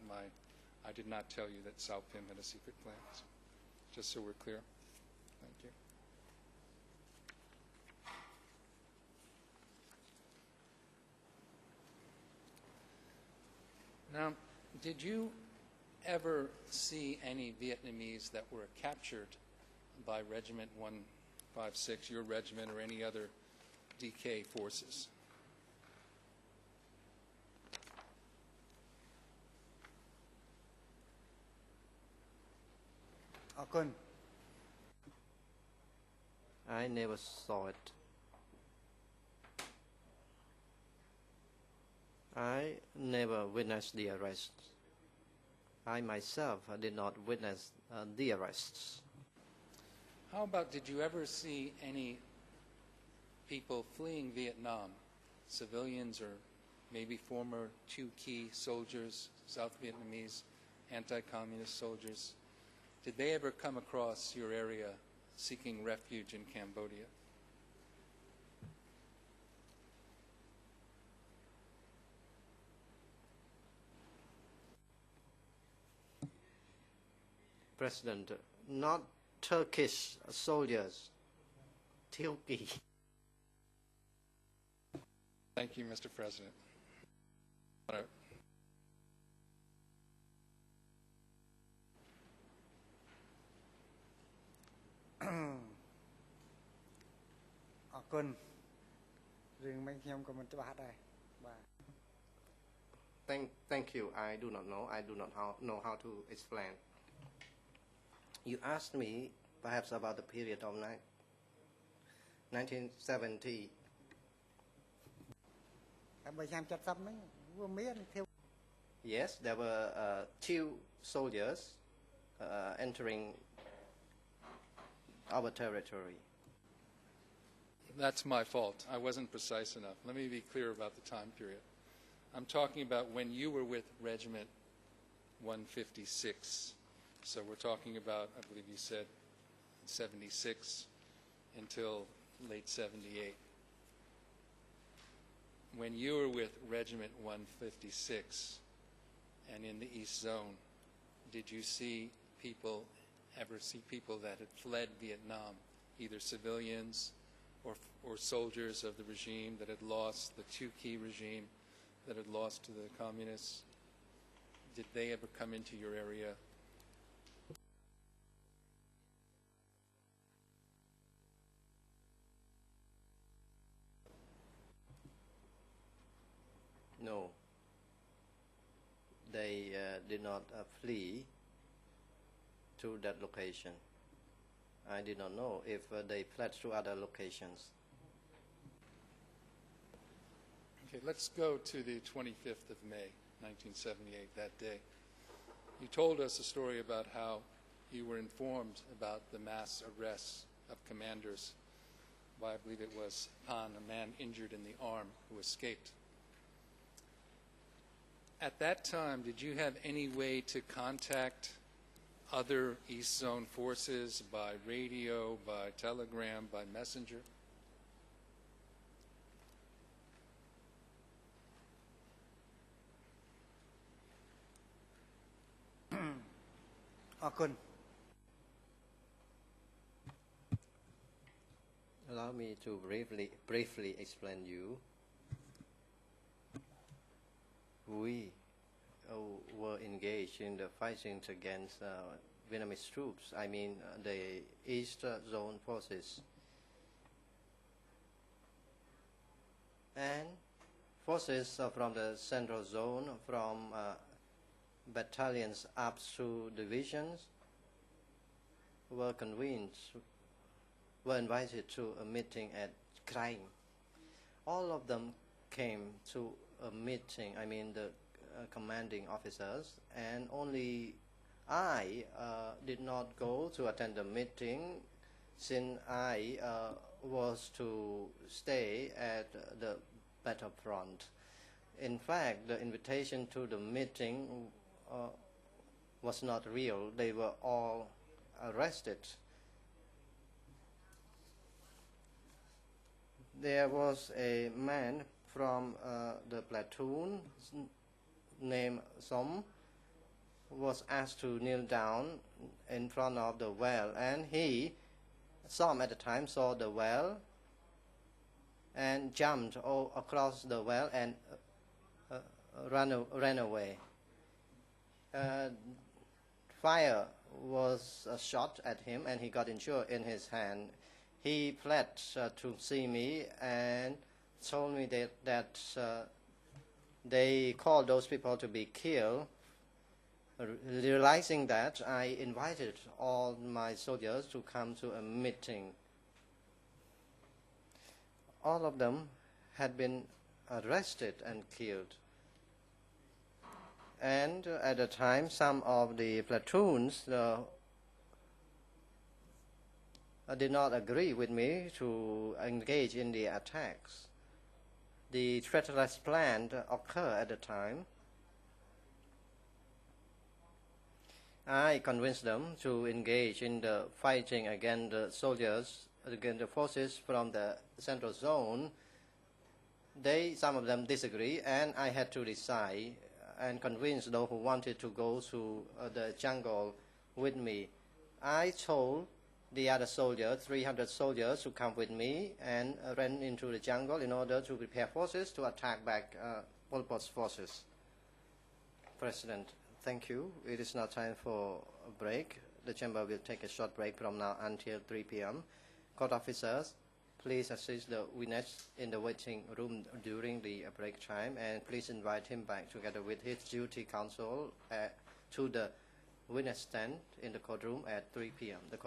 I did not tell you that Sao Pim had a secret plan. So, just so we're clear. Thank you. Now, did you ever see any Vietnamese that were captured by Regiment 156, your regiment, or any other DK forces? I never saw it. I never witnessed the arrests. I myself did not witness the arrests. How about, did you ever see any people fleeing Vietnam, civilians or maybe former Chu Key soldiers, South Vietnamese anti-communist soldiers? Did they ever come across your area seeking refuge in Cambodia? President, not Turkish soldiers, Turkey. Thank you, Mr. President. គុណរឿងមិនខ្ញុំក៏មិនច្បាស់ដែរបាទ Thank you. I do not know. I do not know how to explain. You asked me perhaps about the period of 1970. បើឆ្នាំ70ហ្នឹងវាមាន Yes, there were two soldiers entering our territory. That's my fault. I wasn't precise enough. Let me be clear about the time period. I'm talking about when you were with Regiment 156. So we're talking about, I believe you said, 76 until late 78. When you were with Regiment 156 and in the East Zone, did you ever see people that had fled Vietnam, either civilians or soldiers of the regime that had lost, the two-key regime that had lost to the communists? Did they ever come into your area? No. They did not flee to that location. I did not know if they fled to other locations. Okay, let's go to the 25th of May, 1978, that day. You told us a story about how you were informed about the mass arrests of commanders by, I believe it was Han, a man injured in the arm who escaped. At that time, did you have any way to contact other East Zone forces by radio, by telegram, by messenger? Allow me to briefly explain you. We were engaged in the fighting against Vietnamese troops, I mean the East Zone forces. And forces from the Central Zone, from battalions up to divisions, were invited to a meeting at Kraing. All of them came to a meeting, I mean the commanding officers, and only I did not go to attend the meeting since I was to stay at the battlefront. In fact, the invitation to the meeting was not real. They were all arrested. There was a man from the platoon named Som was asked to kneel down in front of the well, and Som at the time saw the well and jumped across the well and ran away. Fire was shot at him and he got injured in his hand. He fled to see me and told me that they called those people to be killed. Realizing that, I invited all my soldiers to come to a meeting. All of them had been arrested and killed. And at the time, some of the platoons did not agree with me to engage in the attacks. The treacherous plan occurred at the time. I convinced them to engage in the fighting against the soldiers, against the forces from the Central Zone. Some of them disagree, and I had to decide and convince those who wanted to go to the jungle with me. I told the other soldiers, 300 soldiers, to come with me and ran into the jungle in order to prepare forces to attack back Pol Pot's forces. President, thank you. It is now time for a break. The chamber will take a short break from now until 3 p.m. Court officers, please assist the witness in the waiting room during the break time, and please invite him back together with his duty counsel to the witness stand in the courtroom at 3 p.m. The court